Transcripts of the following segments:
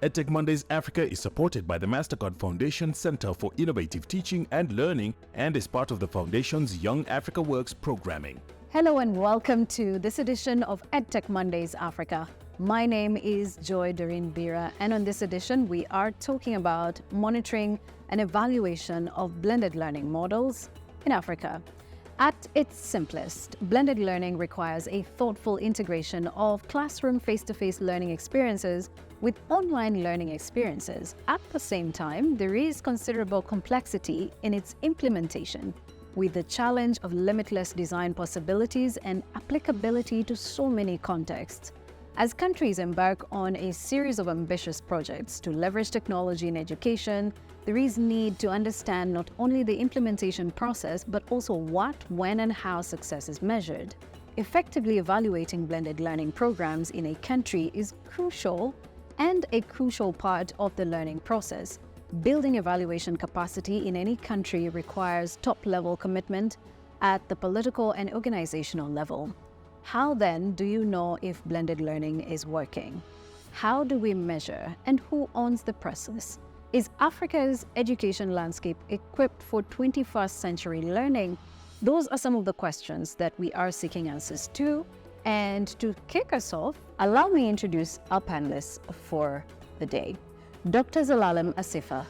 EdTech Mondays Africa is supported by the Mastercard Foundation Center for Innovative Teaching and Learning and is part of the Foundation's Young Africa Works programming. Hello and welcome to this edition of EdTech Mondays Africa. My name is Joy Doreen Bira, and on this edition we are talking about monitoring and evaluation of blended learning models in Africa. At its simplest, blended learning requires a thoughtful integration of classroom face-to-face learning experiences with online learning experiences. At the same time, there is considerable complexity in its implementation, with the challenge of limitless design possibilities and applicability to so many contexts. As countries embark on a series of ambitious projects to leverage technology in education, there is need to understand not only the implementation process, but also what, when, and how success is measured. Effectively evaluating blended learning programs in a country is crucial and a crucial part of the learning process. Building evaluation capacity in any country requires top-level commitment at the political and organizational level. How then do you know if blended learning is working? How do we measure, and who owns the process? Is Africa's education landscape equipped for 21st century learning? Those are some of the questions that we are seeking answers to. And to kick us off, allow me to introduce our panelists for the day. Dr. Zelalem Assefa,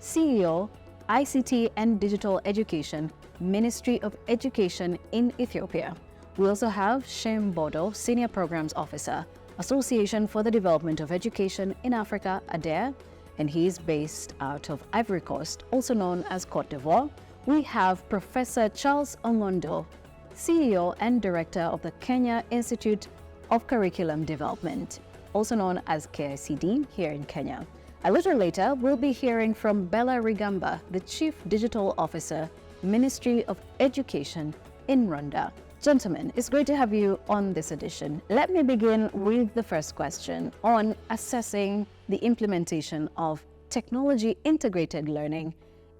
CEO, ICT and Digital Education, Ministry of Education in Ethiopia. We also have Shem Bodo, Senior Programs Officer, Association for the Development of Education in Africa, ADER, and he is based out of Ivory Coast, also known as Côte d'Ivoire. We have Professor Charles Ongondo, CEO and Director of the Kenya Institute of Curriculum Development, also known as KICD here in Kenya. A little later, we'll be hearing from Bella Rigamba, the Chief Digital Officer, Ministry of Education in Rwanda. Gentlemen, it's great to have you on this edition. Let me begin with the first question on assessing the implementation of technology-integrated learning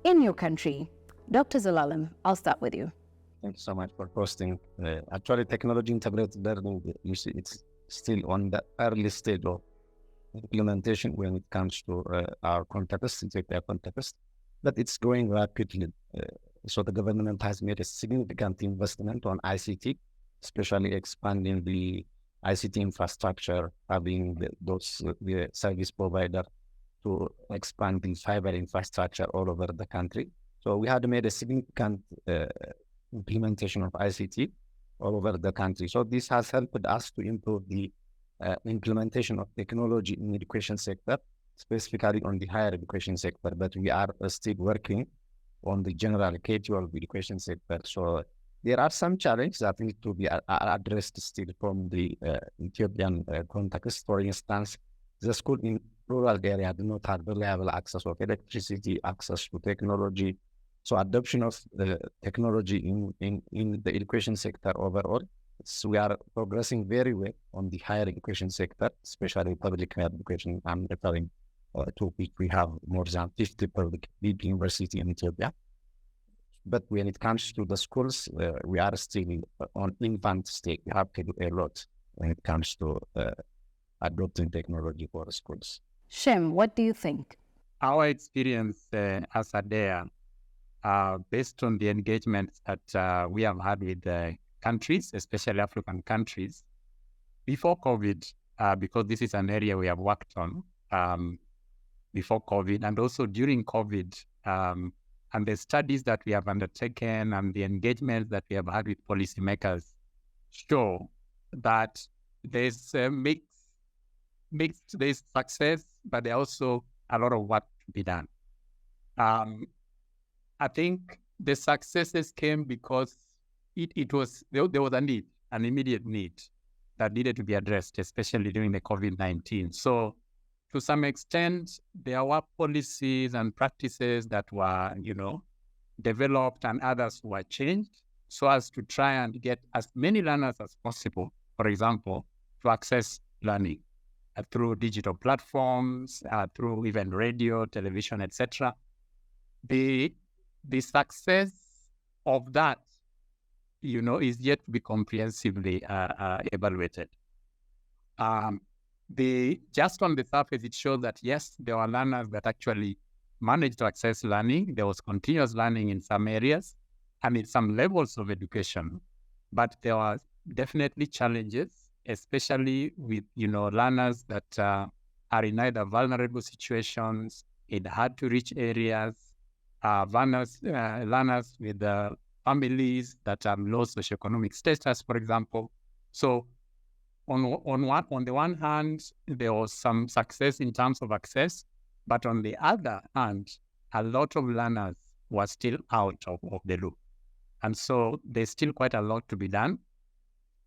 in your country. Dr. Zelalem, I'll start with you. Thank you so much for hosting. Actually, technology-integrated learning, you see, it's still on the early stage of implementation when it comes to our context, Ethiopia context, but it's growing rapidly. So the government has made a significant investment on ICT, especially expanding the ICT infrastructure, having the service provider to expand the fiber infrastructure all over the country. So we had made a significant implementation of ICT all over the country. So this has helped us to improve the implementation of technology in the education sector, specifically on the higher education sector, but we are still working on the general K-12 education sector. So there are some challenges that need to be addressed still from the Ethiopian context. For instance, the school in rural area do not have reliable access of electricity, access to technology. So adoption of technology in the education sector overall, we are progressing very well on the higher education sector, especially public higher education. I'm referring to which we have more than 50 public universities in Ethiopia. But when it comes to the schools, we are still on infant stage. We have to do a lot when it comes to adopting technology for the schools. Shem, what do you think? Our experience as ADEA, based on the engagements that we have had with the countries, especially African countries, before COVID, because this is an area we have worked on before COVID and also during COVID, and the studies that we have undertaken and the engagements that we have had with policymakers show that there's there's success, but there's also a lot of work to be done. I think the successes came because there was a need, an immediate need that needed to be addressed, especially during the COVID-19. So to some extent, there were policies and practices that were, developed and others were changed so as to try and get as many learners as possible, for example, to access learning through digital platforms, through even radio, television, etc. The success of that, is yet to be comprehensively evaluated. just on the surface, it shows that yes, there were learners that actually managed to access learning. There was continuous learning in some areas and in some levels of education, but there were definitely challenges, especially with learners that are in either vulnerable situations, in hard-to-reach areas, learners with families that have low socioeconomic status, for example. So on the one hand, there was some success in terms of access, but on the other hand, a lot of learners were still out of the loop. And so there's still quite a lot to be done.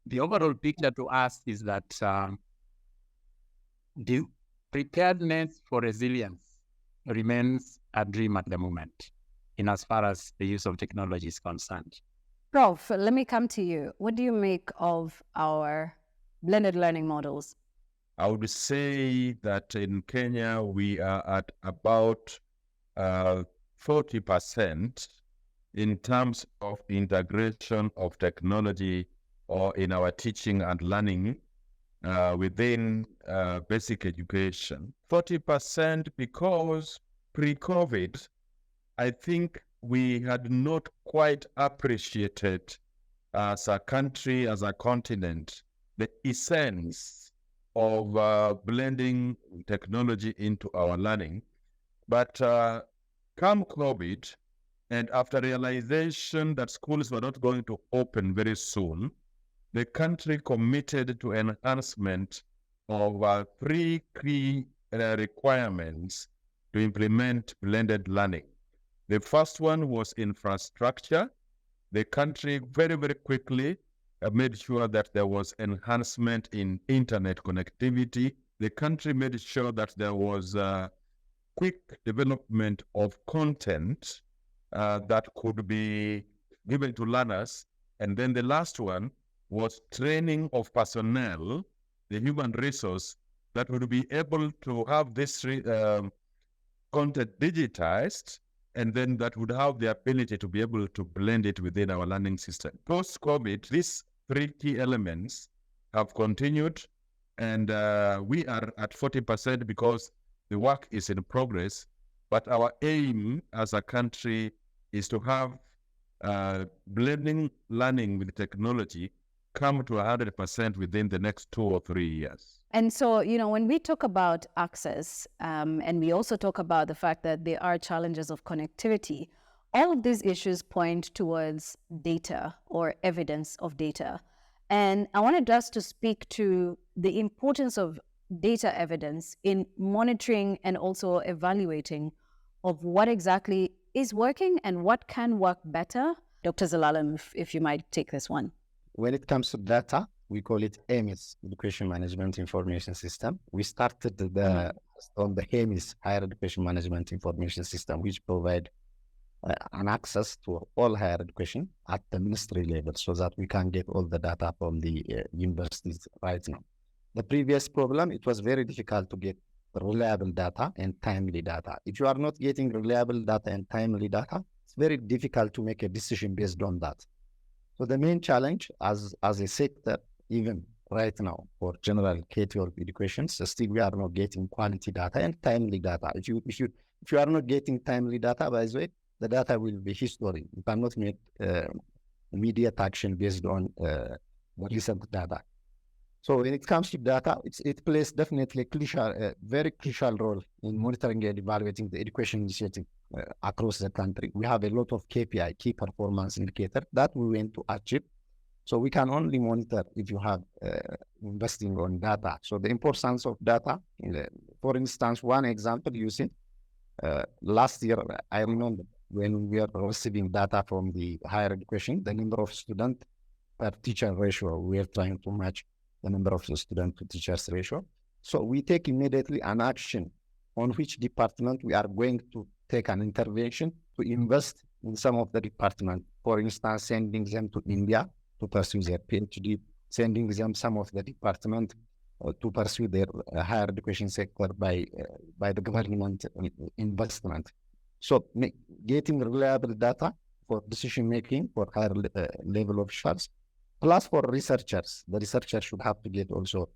The overall picture to us is that the preparedness for resilience remains a dream at the moment, in as far as the use of technology is concerned. Prof, let me come to you. What do you make of our blended learning models? I would say that in Kenya, we are at about 40% in terms of integration of technology or in our teaching and learning within basic education. 40% because pre-COVID, I think we had not quite appreciated as a country, as a continent, the essence of blending technology into our learning. But come COVID, and after realization that schools were not going to open very soon, the country committed to enhancement of 3 key requirements to implement blended learning. The first one was infrastructure. The country very, very quickly made sure that there was enhancement in internet connectivity. The country made sure that there was quick development of content that could be given to learners. And then the last one was training of personnel, the human resource, that would be able to have this content digitized, and then that would have the ability to be able to blend it within our learning system. Post-COVID, these 3 key elements have continued, and we are at 40% because the work is in progress. But our aim as a country is to have blending learning with technology come to 100% within the next 2 or 3 years. And so, when we talk about access, and we also talk about the fact that there are challenges of connectivity, all of these issues point towards data or evidence of data. And I wanted us to speak to the importance of data evidence in monitoring and also evaluating of what exactly is working and what can work better. Dr. Zelalem, if you might take this one. When it comes to data, we call it EMIS, Education Management Information System. We started on the EMIS, Higher Education Management Information System, which provide an access to all higher education at the ministry level so that we can get all the data from the universities right now. The previous problem, it was very difficult to get reliable data and timely data. If you are not getting reliable data and timely data, it's very difficult to make a decision based on that. So the main challenge as a sector, even right now for general K-12 education, so still we are not getting quality data and timely data. If you are not getting timely data, by the way, the data will be history. You cannot make immediate action based on recent data. So when it comes to data, it plays definitely a very crucial role in monitoring and evaluating the education initiative across the country. We have a lot of KPI, key performance indicator, that we want to achieve. So we can only monitor if you have investing on data. So the importance of data, for instance, one example you see, last year, I remember when we are receiving data from the higher education, the number of students per teacher ratio, we are trying to match the number of student to teachers ratio. So we take immediately an action on which department we are going to take an intervention to invest in some of the department. For instance, sending them to India to pursue their PhD, sending them some of the department to pursue their higher education sector by the government investment. So getting reliable data for decision making for higher level officials, plus for researchers. The researchers should have to get also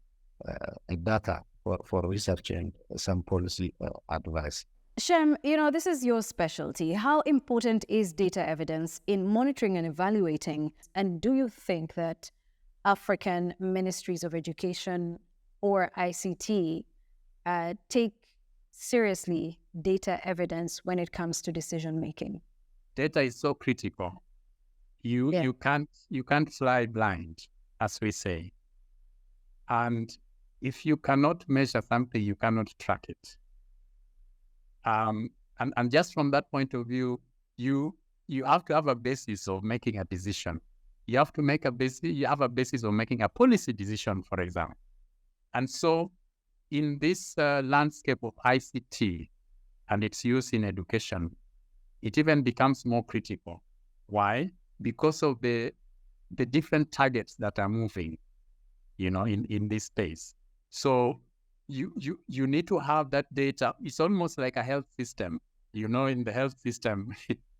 data for research and some policy advice. Shem, this is your specialty. How important is data evidence in monitoring and evaluating? And do you think that African ministries of education or ICT take seriously data evidence when it comes to decision making? Data is so critical. You can't fly blind, as we say. And if you cannot measure something, you cannot track it. And just from that point of view, you have to have a basis of making a decision. You have a basis of making a policy decision, for example. And so in this landscape of ICT and its use in education, it even becomes more critical. Why? Because of the different targets that are moving, in this space. So you need to have that data. It's almost like a health system. In the health system,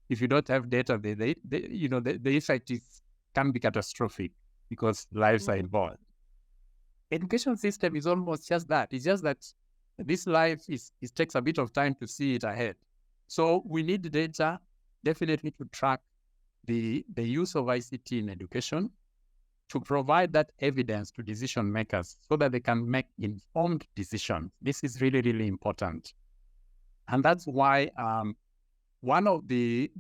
if you don't have data, the effect can be catastrophic because lives are involved. Education system is almost just that. It's just that this life it takes a bit of time to see it ahead. So we need data definitely to track the use of ICT in education, to provide that evidence to decision makers so that they can make informed decisions. This is really, really important. And that's why one of the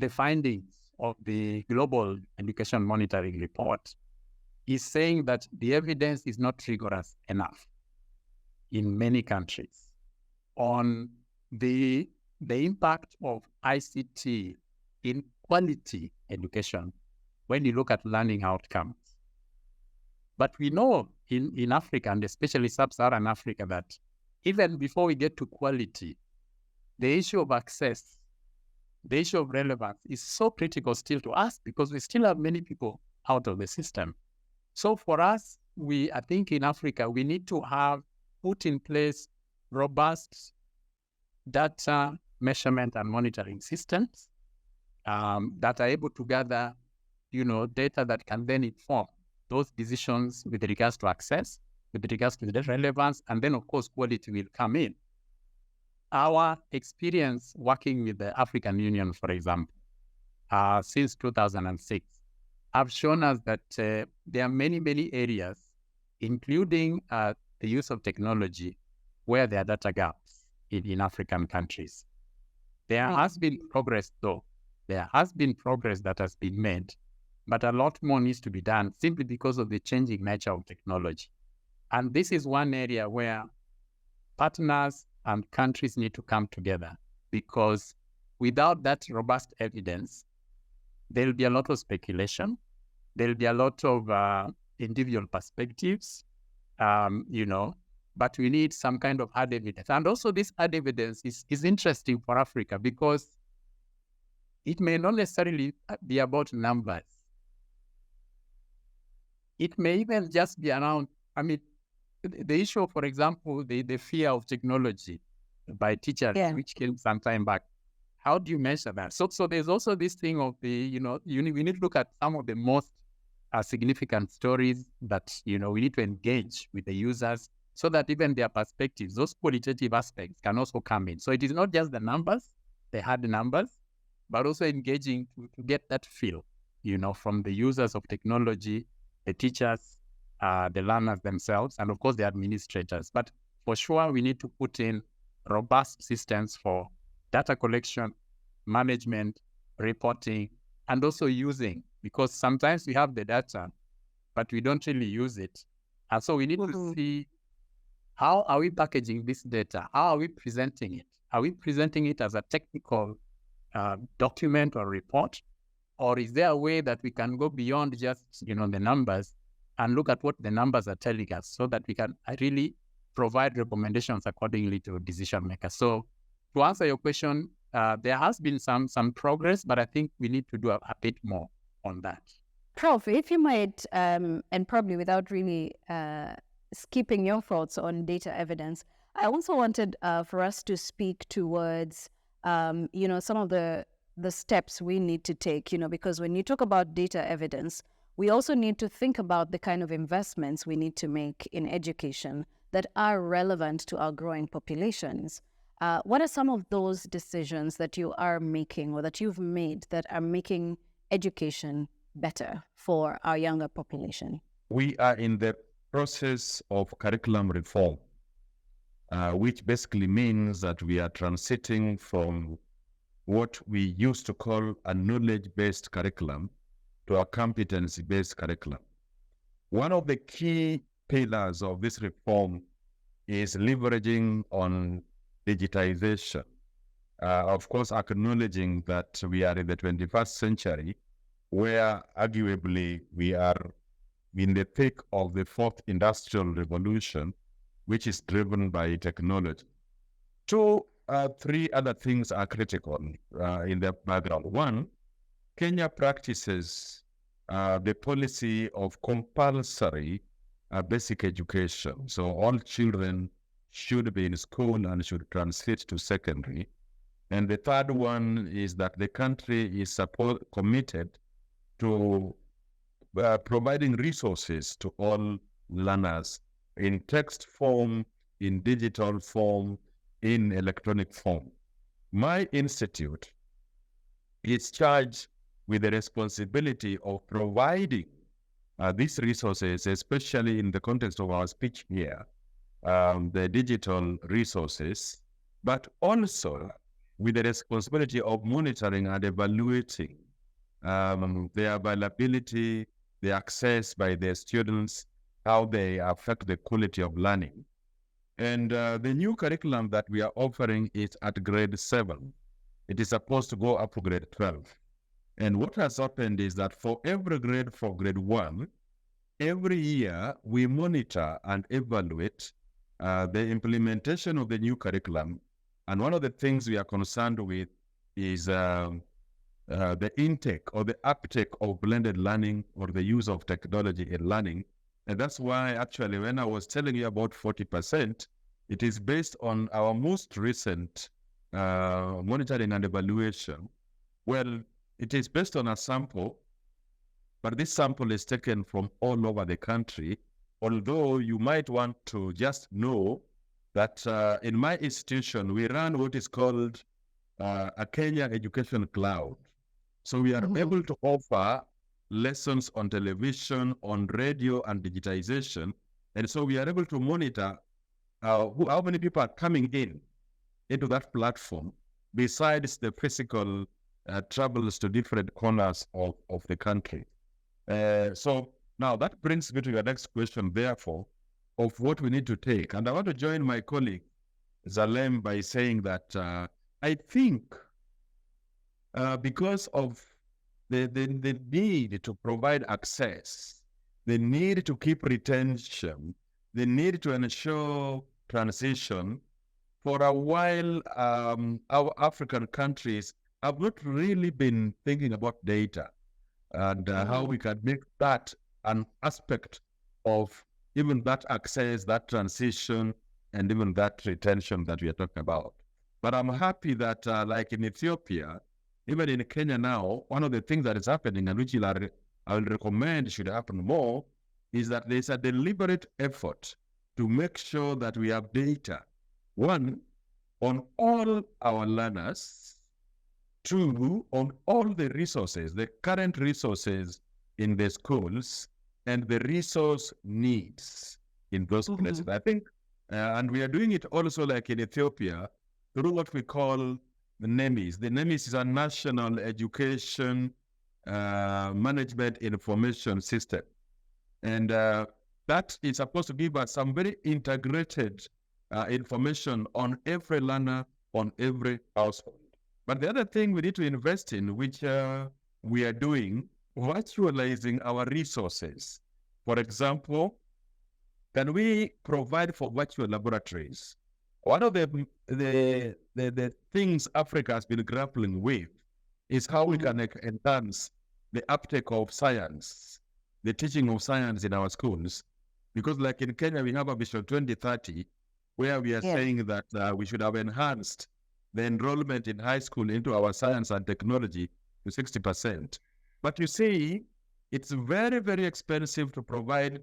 findings of the Global Education Monitoring Report is saying that the evidence is not rigorous enough in many countries on the impact of ICT in quality education when you look at learning outcomes. But we know in Africa, and especially sub-Saharan Africa, that even before we get to quality, the issue of access, the issue of relevance is so critical still to us because we still have many people out of the system. So for us, I think in Africa, we need to have put in place robust data measurement and monitoring systems that are able to gather data that can then inform those decisions with regards to access, with regards to the relevance, and then, of course, quality will come in. Our experience working with the African Union, for example, since 2006, have shown us that there are many, many areas, including the use of technology, where there are data gaps in African countries. There has been progress, though. There has been progress that has been made, but a lot more needs to be done simply because of the changing nature of technology. And this is one area where partners and countries need to come together, because without that robust evidence, there'll be a lot of speculation. There'll be a lot of individual perspectives, but we need some kind of hard evidence. And also this hard evidence is interesting for Africa because it may not necessarily be about numbers. It may even just be around, the issue, for example, the fear of technology by teachers, which came some time back. How do you measure that? So there's also this thing of we need to look at some of the most significant stories that, we need to engage with the users so that even their perspectives, those qualitative aspects can also come in. So it is not just the numbers, the hard numbers, but also engaging to get that feel, from the users of technology, the teachers, the learners themselves, and of course the administrators. But for sure, we need to put in robust systems for data collection, management, reporting, and also using, because sometimes we have the data, but we don't really use it. And so we need to see, how are we packaging this data? How are we presenting it? Are we presenting it as a technical document or report? Or is there a way that we can go beyond just, the numbers and look at what the numbers are telling us so that we can really provide recommendations accordingly to decision makers? So to answer your question, there has been some progress, but I think we need to do a bit more on that. Prof, if you might, and probably without really skipping your thoughts on data evidence, I also wanted for us to speak towards, some of the steps we need to take, because when you talk about data evidence, we also need to think about the kind of investments we need to make in education that are relevant to our growing populations. What are some of those decisions that you are making or that you've made that are making education better for our younger population? We are in the process of curriculum reform, which basically means that we are transiting from what we used to call a knowledge-based curriculum to a competency-based curriculum. One of the key pillars of this reform is leveraging on digitization. Of course, acknowledging that we are in the 21st century, where arguably we are in the thick of the fourth industrial revolution, which is driven by technology. Three other things are critical in the background. One, Kenya practices the policy of compulsory basic education. So all children should be in school and should transit to secondary. And the third one is that the country is committed to providing resources to all learners in text form, in digital form, in electronic form. My institute is charged with the responsibility of providing these resources, especially in the context of our speech here, the digital resources, but also with the responsibility of monitoring and evaluating the availability, the access by the students, how they affect the quality of learning. And the new curriculum that we are offering is at grade 7. It is supposed to go up to grade 12. And what has happened is that for every grade for grade 1, every year we monitor and evaluate the implementation of the new curriculum. And one of the things we are concerned with is the intake or the uptake of blended learning or the use of technology in learning. And that's why actually when I was telling you about 40%, it is based on our most recent monitoring and evaluation. Well, it is based on a sample, but this sample is taken from all over the country. Although you might want to just know that in my institution, we run what is called a Kenya Education Cloud. So we are able to offer lessons on television, on radio, and digitization. And so we are able to monitor how many people are coming into that platform, besides the physical travels to different corners of the country. So now that brings me to your next question, therefore, of what we need to take. And I want to join my colleague, Zalem, by saying that I think because of the need to provide access, the need to keep retention, the need to ensure transition, for a while, our African countries have not really been thinking about data and how we can make that an aspect of even that access, that transition, and even that retention that we are talking about. But I'm happy that like in Ethiopia, even in Kenya now, one of the things that is happening and which I will recommend should happen more is that there's a deliberate effort to make sure that we have data, one, on all our learners, two, on all the resources, the current resources in the schools, and the resource needs in those places. I think, and we are doing it also like in Ethiopia, through what we call the NEMIS. The NEMIS is a National Education Management Information System. And that is supposed to give us some very integrated information on every learner, on every household. But the other thing we need to invest in, which we are doing, virtualizing our resources. For example, can we provide for virtual laboratories? One of the things Africa has been grappling with is how we can enhance the uptake of science, the teaching of science in our schools. Because like in Kenya, we have a Vision 2030, where we are saying that we should have enhanced the enrollment in high school into our science and technology to 60%. But you see, it's very, very expensive to provide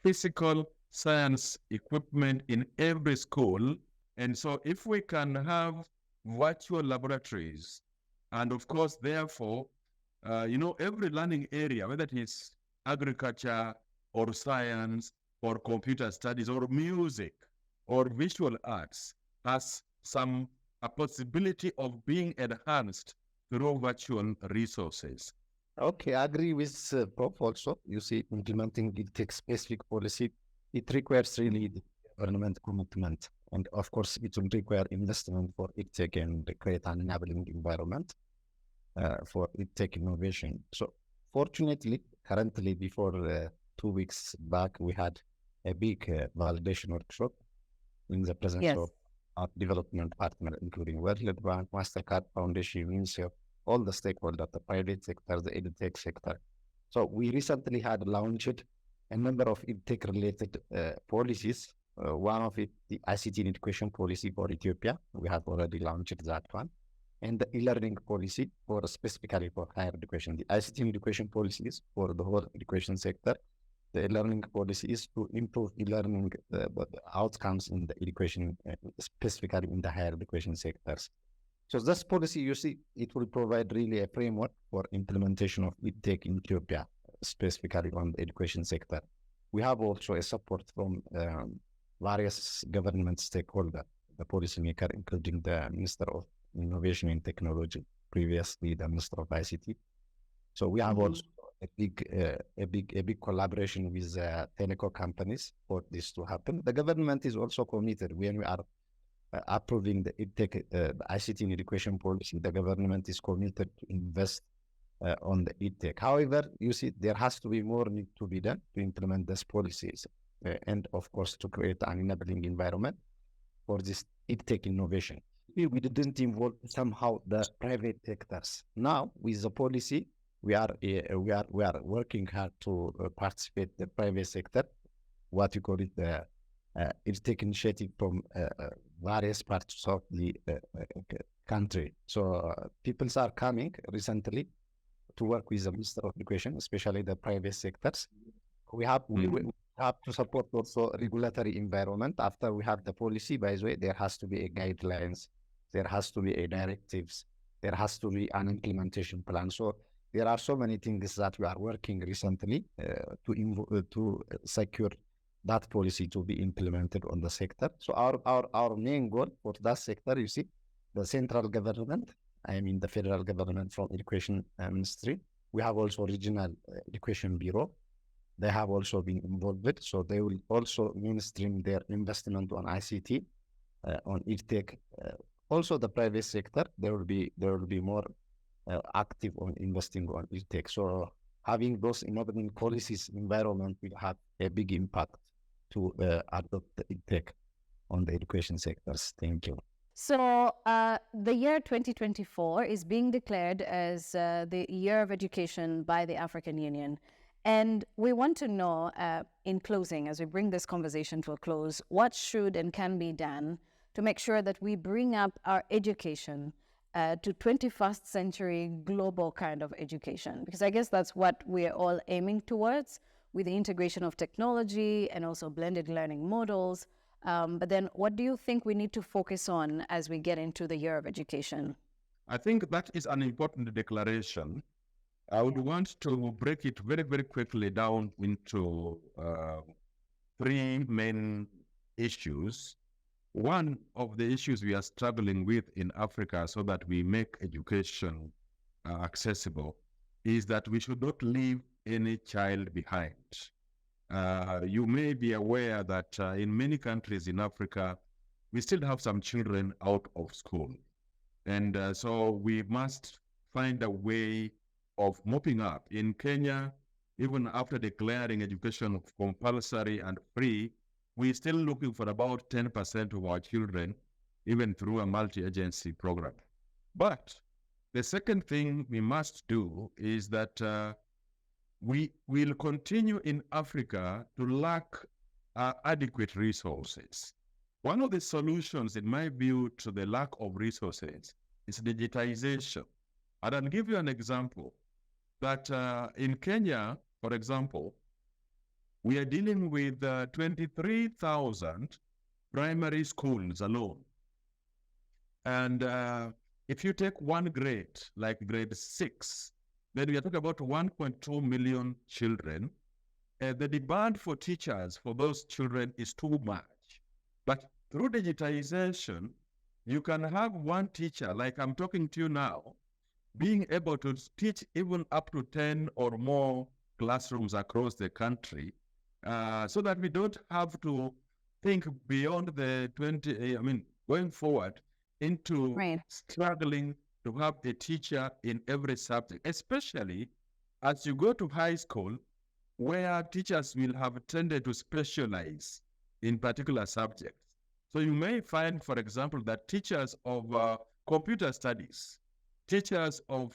physical science equipment in every school. And so if we can have virtual laboratories, and of course, therefore, every learning area, whether it is agriculture or science or computer studies or music or visual arts, has a possibility of being enhanced through virtual resources. Okay, I agree with Prof also. You see, implementing it takes specific policy. It requires really the government commitment. And of course, it will require investment for EdTech and create an enabling environment for EdTech innovation. So fortunately, currently, before 2 weeks back, we had a big validation workshop in the presence Yes. of our development partner, including World Bank, MasterCard Foundation, UNICEF, all the stakeholders, the private sector, the EdTech sector. So we recently had launched a number of EdTech related policies. One of it, the ICT in education policy for Ethiopia. We have already launched that one. And the e-learning policy for specifically for higher education. The ICT in education policies for the whole education sector. The e-learning policy is to improve e-learning outcomes in the education, specifically in the higher education sectors. So this policy, you see, it will provide really a framework for implementation of EdTech in Ethiopia, specifically on the education sector. We have also a support from various government stakeholders, the policymaker, including the Minister of Innovation and Technology, previously the Minister of ICT. So we have also a big collaboration with telecom companies for this to happen. The government is also committed when we are approving the EdTech, the ICT in education policy. The government is committed to invest on the EdTech. However, you see, there has to be more need to be done to implement these policies and, of course, to create an enabling environment for this EdTech innovation. We didn't involve somehow the private sectors. Now, with the policy, we are working hard to participate the private sector, what you call it, the EdTech initiative from various parts of the country. So people are coming recently to work with the Minister of Education, especially the private sectors. We have to support also regulatory environment. After we have the policy, by the way, there has to be a guidelines, there has to be a directives, there has to be an implementation plan. So there are so many things that we are working recently to secure that policy to be implemented on the sector. So our main goal for that sector, you see, the central government, I mean the federal government from Education Ministry. We have also regional education bureau. They have also been involved. So they will also mainstream their investment on ICT, on EdTech. Also the private sector, there will be more active on investing on EdTech. So having those enabling policies environment will have a big impact to adopt the EdTech on the education sectors. Thank you. So the year 2024 is being declared as the Year of Education by the African Union. And we want to know, in closing, as we bring this conversation to a close, what should and can be done to make sure that we bring up our education to 21st century global kind of education? Because I guess that's what we're all aiming towards with the integration of technology and also blended learning models. But then what do you think we need to focus on as we get into the Year of Education? I think that is an important declaration. I would want to break it very, very quickly down into three main issues. One of the issues we are struggling with in Africa so that we make education accessible is that we should not leave any child behind. You may be aware that in many countries in Africa, we still have some children out of school. And so we must find a way of mopping up. In Kenya, even after declaring education compulsory and free, we're still looking for about 10% of our children, even through a multi-agency program. But the second thing we must do is that we will continue in Africa to lack adequate resources. One of the solutions, in my view, to the lack of resources is digitization. And I'll give you an example that in Kenya, For example, we are dealing with 23,000 primary schools alone. And if you take one grade, like grade 6, then we are talking about 1.2 million children. The demand for teachers for those children is too much. But through digitization, you can have one teacher, like I'm talking to you now, being able to teach even up to 10 or more classrooms across the country, so that we don't have to think beyond the 20, going forward into struggling to have a teacher in every subject, especially as you go to high school, where teachers will have tended to specialize in particular subjects. So you may find, for example, that teachers of computer studies, teachers of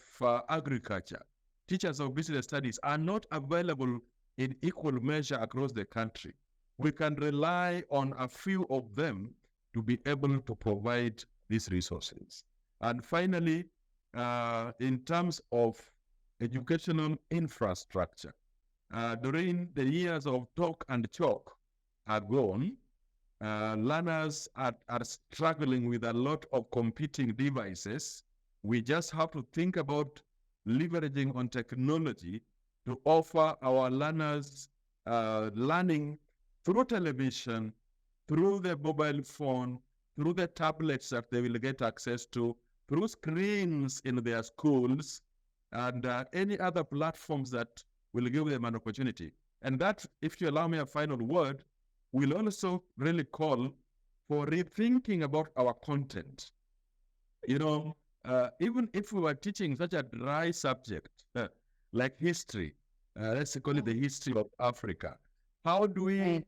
agriculture, teachers of business studies are not available in equal measure across the country. We can rely on a few of them to be able to provide these resources. And finally, in terms of educational infrastructure, during the years of talk and chalk are gone, learners are struggling with a lot of competing devices. We just have to think about leveraging on technology to offer our learners learning through television, through the mobile phone, through the tablets that they will get access to, through screens in their schools, and any other platforms that will give them an opportunity. And that, if you allow me a final word, will also really call for rethinking about our content. Even if we were teaching such a dry subject like history, let's call it the history of Africa, how do we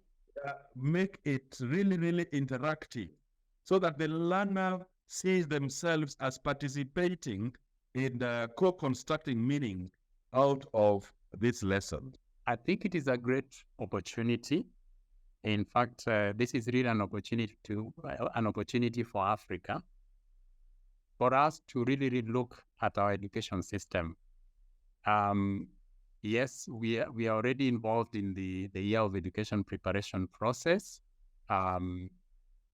make it really, really interactive so that the learner sees themselves as participating in co-constructing meaning out of this lesson? I think it is a great opportunity. In fact, this is really an opportunity for Africa, for us to really look at our education system. Yes, we are already involved in the year of education preparation process,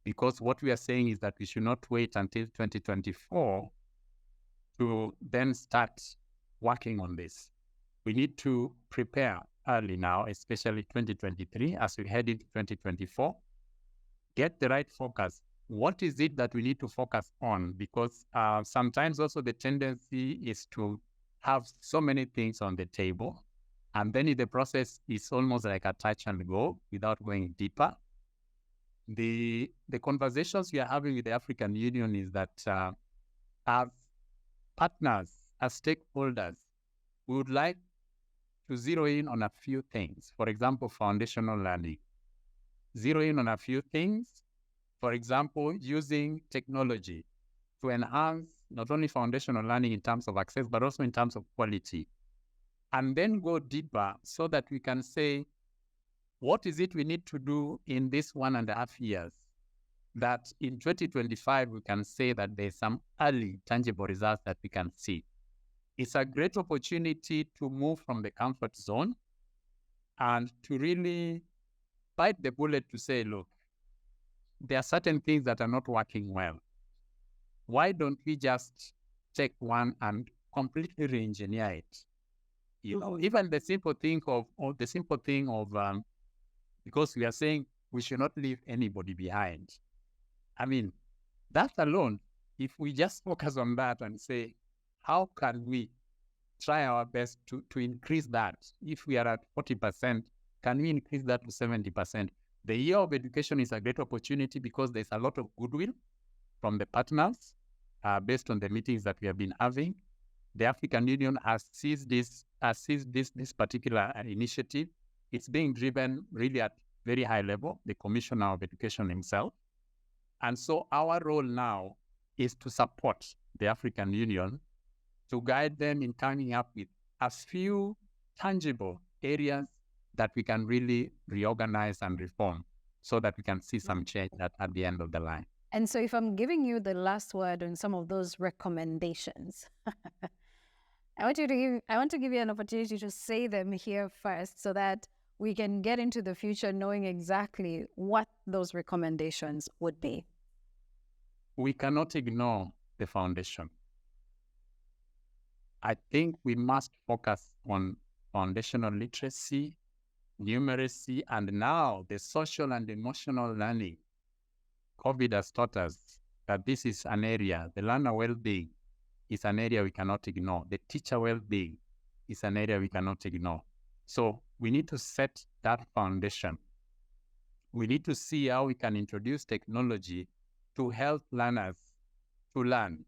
because what we are saying is that we should not wait until 2024 to then start working on this. We need to prepare early now, especially 2023, as we head into 2024. Get the right focus. What is it that we need to focus on? Because sometimes also the tendency is to have so many things on the table, and then in the process, it's almost like a touch and go without going deeper. The conversations we are having with the African Union is that as partners, as stakeholders, we would like to zero in on a few things. For example, foundational learning. Zero in on a few things. For example, using technology to enhance not only foundational learning in terms of access, but also in terms of quality. And then go deeper so that we can say, what is it we need to do in this 1.5 years that in 2025 we can say that there's some early tangible results that we can see. It's a great opportunity to move from the comfort zone and to really bite the bullet to say, look, there are certain things that are not working well. Why don't we just take one and completely re-engineer it? Even the simple thing of because we are saying we should not leave anybody behind. I mean, that alone, if we just focus on that and say, how can we try our best to increase that? If we are at 40%, can we increase that to 70%? The year of education is a great opportunity because there's a lot of goodwill from the partners based on the meetings that we have been having. The African Union has seized this particular initiative. It's being driven really at very high level, the Commissioner of Education himself. And so our role now is to support the African Union, to guide them in coming up with a few tangible areas that we can really reorganize and reform so that we can see some change at the end of the line. And so if I'm giving you the last word on some of those recommendations, I want to give you an opportunity to say them here first so that we can get into the future knowing exactly what those recommendations would be. We cannot ignore the foundation. I think we must focus on foundational literacy, numeracy, and now the social and emotional learning. COVID has taught us that this is an area, the learner well-being is an area we cannot ignore. The teacher well-being is an area we cannot ignore. So we need to set that foundation. We need to see how we can introduce technology to help learners to learn,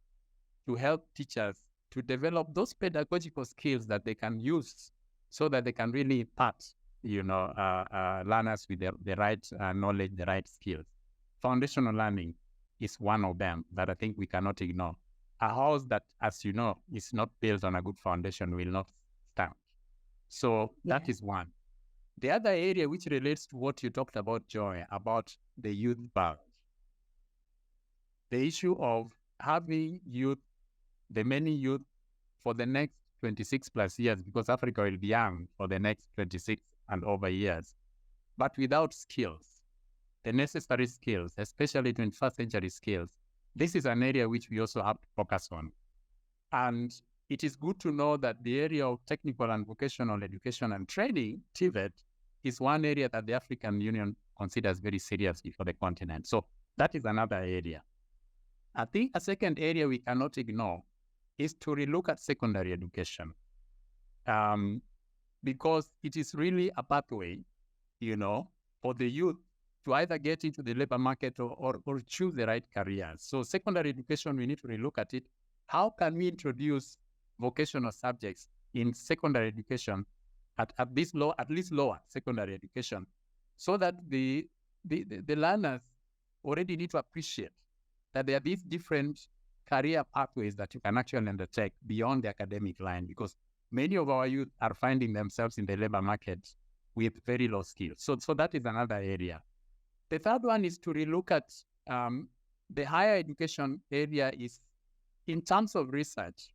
to help teachers to develop those pedagogical skills that they can use so that they can really impart, learners with the right knowledge, the right skills. Foundational learning is one of them that I think we cannot ignore. A house that, as you know, is not built on a good foundation will not stand. So that is one. The other area which relates to what you talked about, Joy, about the youth bulge. The issue of having youth, the many youth for the next 26 plus years, because Africa will be young for the next 26 and over years, but without skills, the necessary skills, especially 21st century skills. This is an area which we also have to focus on. And it is good to know that the area of technical and vocational education and training, TVET, is one area that the African Union considers very seriously for the continent. So that is another area. I think a second area we cannot ignore is to relook at secondary education, because it is really a pathway, for the youth to either get into the labor market or choose the right careers. So secondary education, we need to relook at it. How can we introduce vocational subjects in secondary education at least lower secondary education, so that the learners already need to appreciate that there are these different career pathways that you can actually undertake beyond the academic line, because many of our youth are finding themselves in the labor market with very low skills. So that is another area. The third one is to relook at the higher education area is in terms of research.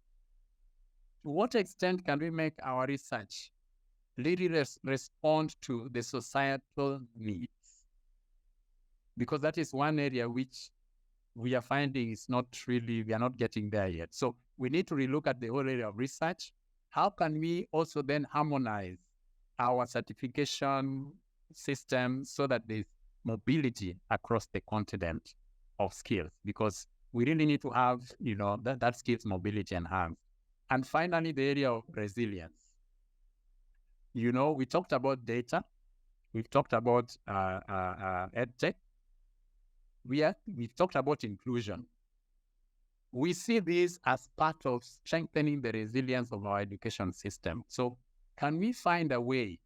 To what extent can we make our research really respond to the societal needs? Because that is one area which we are finding is not really, we are not getting there yet. So we need to relook at the whole area of research. How can we also then harmonize our certification system so that there's mobility across the continent of skills? Because we really need to have, that skills mobility enhanced. And finally, the area of resilience. We talked about data. We've talked about EdTech. We've talked about inclusion. We see this as part of strengthening the resilience of our education system. So can we find a way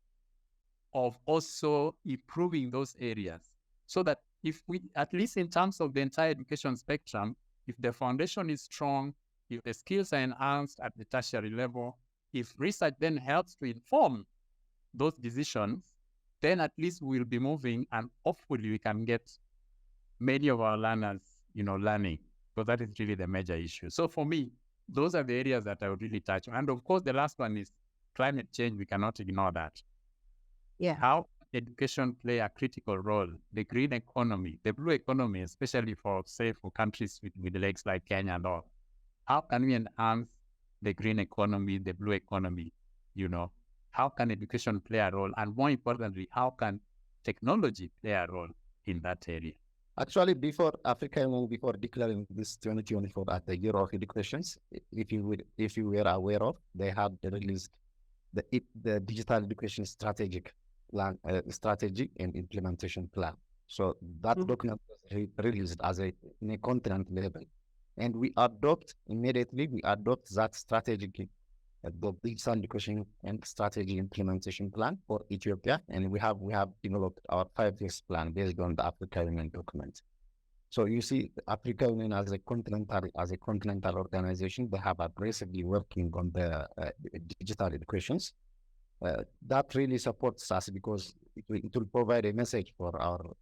of also improving those areas so that if we, at least in terms of the entire education spectrum, if the foundation is strong, if the skills are enhanced at the tertiary level, if research then helps to inform those decisions, then at least we'll be moving, and hopefully we can get many of our learners, learning, because that is really the major issue. So for me, those are the areas that I would really touch on. And of course, the last one is climate change. We cannot ignore that. Yeah. How education play a critical role, the green economy, the blue economy, especially for countries with legs like Kenya and all. How can we enhance the green economy, the blue economy? How can education play a role? And more importantly, how can technology play a role in that area? Actually, before declaring this 2024 as the year of educations, if you were aware of, they had released the digital education strategy and implementation plan. So that document was released as in a continent level, and we adopt that strategy, the digital education and strategy implementation plan for Ethiopia, and we have developed our 5 years plan based on the Africa Union document. So you see, the Africa Union as a continental organization, they have aggressively working on the digital educations. That really supports us because it will provide a message for our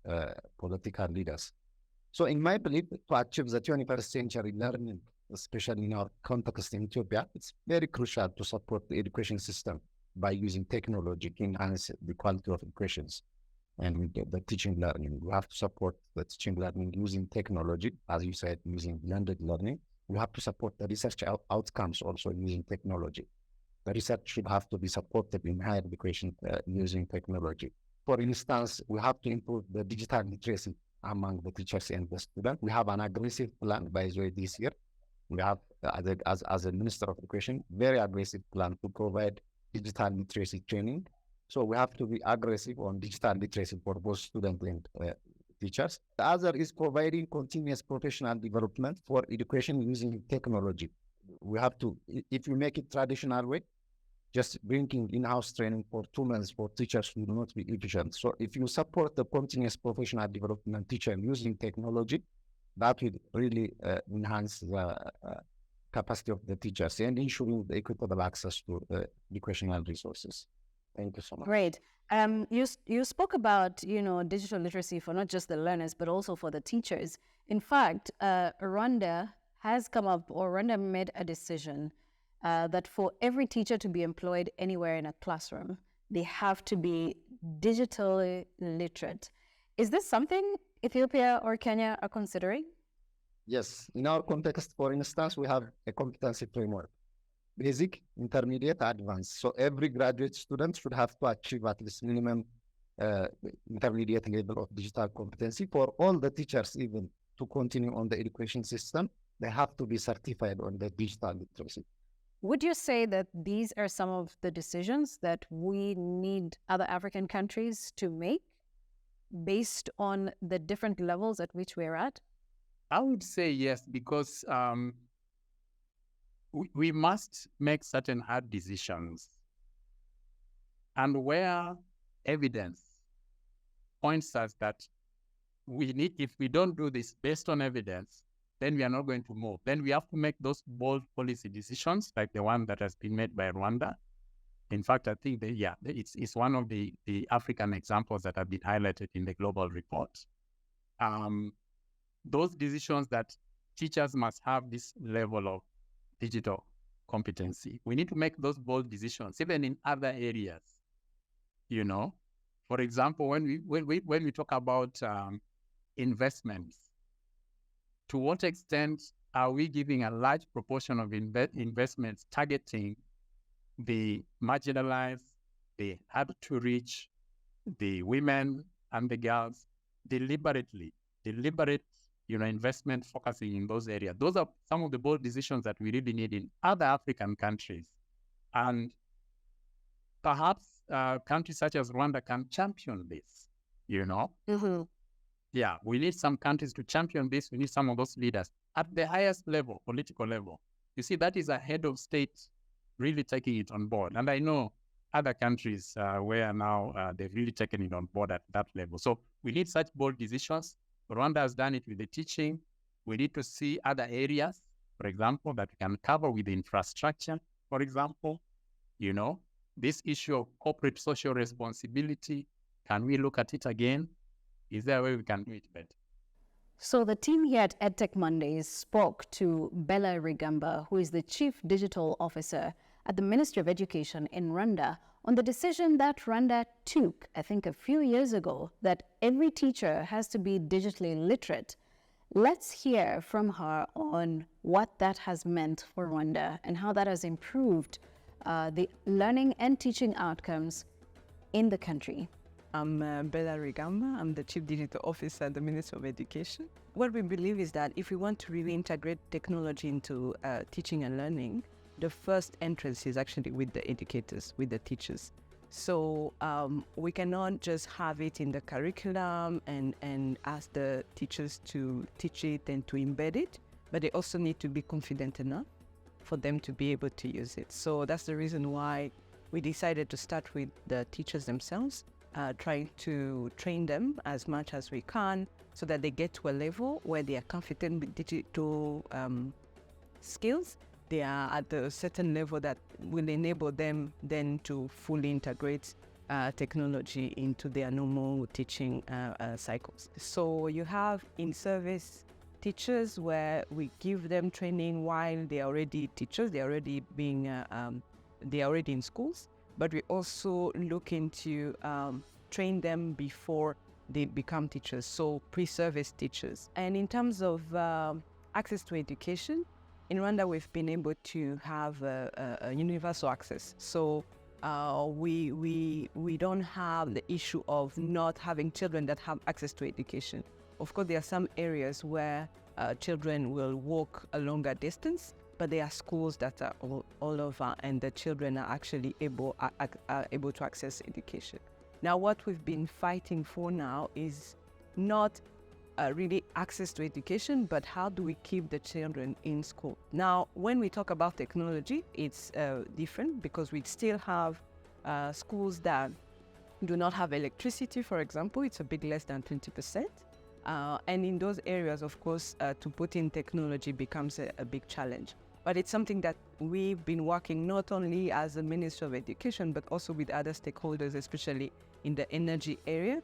political leaders. So in my belief, to achieve the 21st century learning especially in our context in Ethiopia, it's very crucial to support the education system by using technology to enhance the quality of educations and the teaching learning. We have to support the teaching learning using technology, as you said, using blended learning. We have to support the research outcomes also using technology. The research should have to be supported in higher education using technology. For instance, we have to improve the digital literacy among the teachers and the students. We have an aggressive plan, by the way, this year. We have, as a Minister of Education, very aggressive plan to provide digital literacy training. So we have to be aggressive on digital literacy for both students and teachers. The other is providing continuous professional development for education using technology. We have to, if you make it traditional way, just bringing in-house training for 2 months for teachers will not be efficient. So if you support the continuous professional development teacher using technology, that will really enhance the capacity of the teachers and ensuring the equitable access to educational resources. Thank you so much. Great. You spoke about, digital literacy for not just the learners, but also for the teachers. In fact, Rwanda has come up, or Rwanda made a decision that for every teacher to be employed anywhere in a classroom, they have to be digitally literate. Is this something Ethiopia or Kenya are considering? Yes. In our context, for instance, we have a competency framework. Basic, intermediate, advanced. So every graduate student should have to achieve at least minimum intermediate level of digital competency. For all the teachers, even to continue on the education system, they have to be certified on the digital literacy. Would you say that these are some of the decisions that we need other African countries to make based on the different levels at which we're at? I would say yes, because we must make certain hard decisions. And where evidence points us that if we don't do this based on evidence, then we are not going to move. Then we have to make those bold policy decisions, like the one that has been made by Rwanda. In fact, I think it's one of the African examples that have been highlighted in the global report. Those decisions that teachers must have this level of digital competency. We need to make those bold decisions, even in other areas. For example, when we talk about investments, to what extent are we giving a large proportion of investments targeting the marginalized, the hard to reach, the women and the girls, deliberate investment focusing in those areas? Those are some of the bold decisions that we really need in other African countries. And perhaps countries such as Rwanda can champion this, Mm-hmm. Yeah, we need some countries to champion this. We need some of those leaders at the highest level, political level. You see, that is a head of state really taking it on board. And I know other countries where now they've really taken it on board at that level. So we need such bold decisions. Rwanda has done it with the teaching. We need to see other areas, for example, that we can cover with the infrastructure, for example. This issue of corporate social responsibility, can we look at it again? Is there a way we can do it better? So the team here at EdTech Mondays spoke to Bella Rigamba, who is the Chief Digital Officer at the Ministry of Education in Rwanda, on the decision that Rwanda took, I think a few years ago, that every teacher has to be digitally literate. Let's hear from her on what that has meant for Rwanda and how that has improved the learning and teaching outcomes in the country. I'm Bella Rigamba. I'm the Chief Digital Officer at the Ministry of Education. What we believe is that if we want to really integrate technology into teaching and learning, the first entrance is actually with the educators, with the teachers. So we cannot just have it in the curriculum and ask the teachers to teach it and to embed it, but they also need to be confident enough for them to be able to use it. So that's the reason why we decided to start with the teachers themselves, trying to train them as much as we can so that they get to a level where they are confident with digital skills. They are at a certain level that will enable them then to fully integrate technology into their normal teaching cycles. So you have in-service teachers where we give them training while they are already teachers, they're already in schools, but we also look into train them before they become teachers, so pre-service teachers. And in terms of access to education, in Rwanda we've been able to have a universal access. So we don't have the issue of not having children that have access to education. Of course, there are some areas where children will walk a longer distance, but there are schools that are all over, and the children are actually able to access education. Now, what we've been fighting for now is not really access to education, but how do we keep the children in school? Now, when we talk about technology, it's different because we still have schools that do not have electricity, for example. It's a bit less than 20%. And in those areas, of course, to put in technology becomes a big challenge. But it's something that we've been working not only as a Ministry of Education, but also with other stakeholders, especially in the energy area,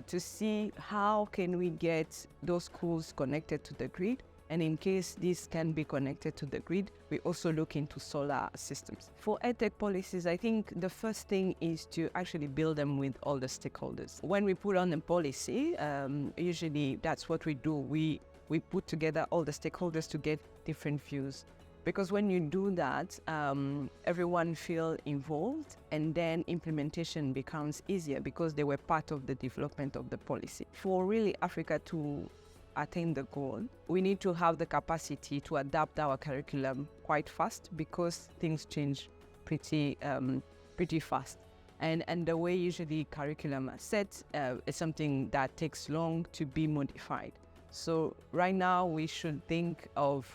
to see how can we get those schools connected to the grid. And in case this can be connected to the grid, we also look into solar systems. For EdTech policies, I think the first thing is to actually build them with all the stakeholders. When we put on a policy, usually that's what we do. We put together all the stakeholders to get different views. Because when you do that, everyone feels involved, and then implementation becomes easier because they were part of the development of the policy. For really Africa to attain the goal, we need to have the capacity to adapt our curriculum quite fast because things change pretty fast. And the way usually curriculum are set is something that takes long to be modified. So right now we should think of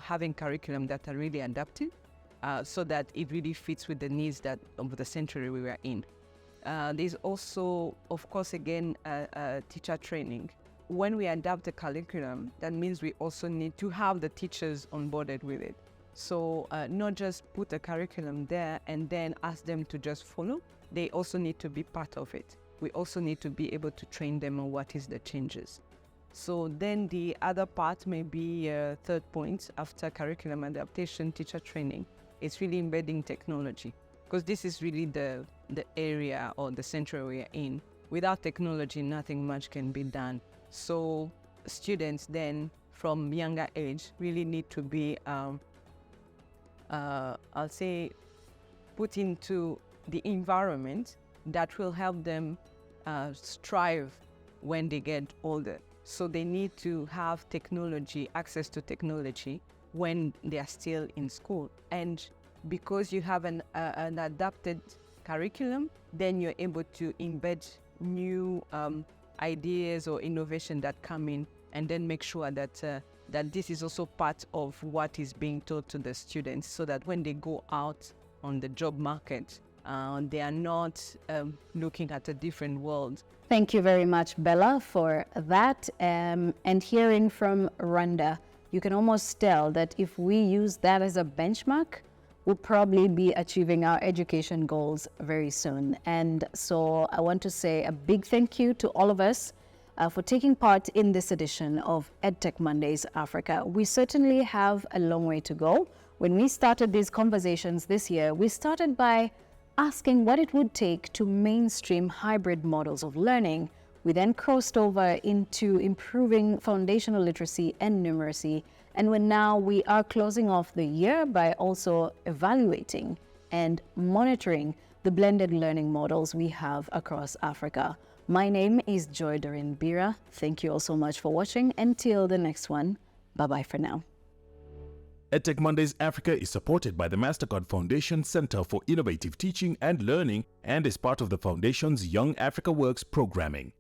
having curriculum that are really adaptive so that it really fits with the needs of the century we were in. There's also, of course, again, teacher training. When we adapt the curriculum, that means we also need to have the teachers onboarded with it. So not just put a curriculum there and then ask them to just follow. They also need to be part of it. We also need to be able to train them on what is the changes. So then the other part may be third point after curriculum adaptation, teacher training. It's really embedding technology because this is really the area or the century we are in. Without technology, nothing much can be done. So students then from younger age really need to be, I'll say, put into the environment that will help them strive when they get older. So they need to have technology, access to technology when they are still in school. And because you have an adapted curriculum, then you're able to embed new ideas or innovation that come in, and then make sure that this is also part of what is being taught to the students, so that when they go out on the job market, they are not looking at a different world. Thank you very much, Bella, for that. And hearing from Rwanda, you can almost tell that if we use that as a benchmark, we'll probably be achieving our education goals very soon. And so I want to say a big thank you to all of us for taking part in this edition of EdTech Mondays Africa. We certainly have a long way to go. When we started these conversations this year, we started by asking what it would take to mainstream hybrid models of learning. We then crossed over into improving foundational literacy and numeracy. And now we are closing off the year by also evaluating and monitoring the blended learning models we have across Africa. My name is Joy Doreen Bira. Thank you all so much for watching. Until the next one, bye-bye for now. EdTech Mondays Africa is supported by the Mastercard Foundation Center for Innovative Teaching and Learning and is part of the Foundation's Young Africa Works programming.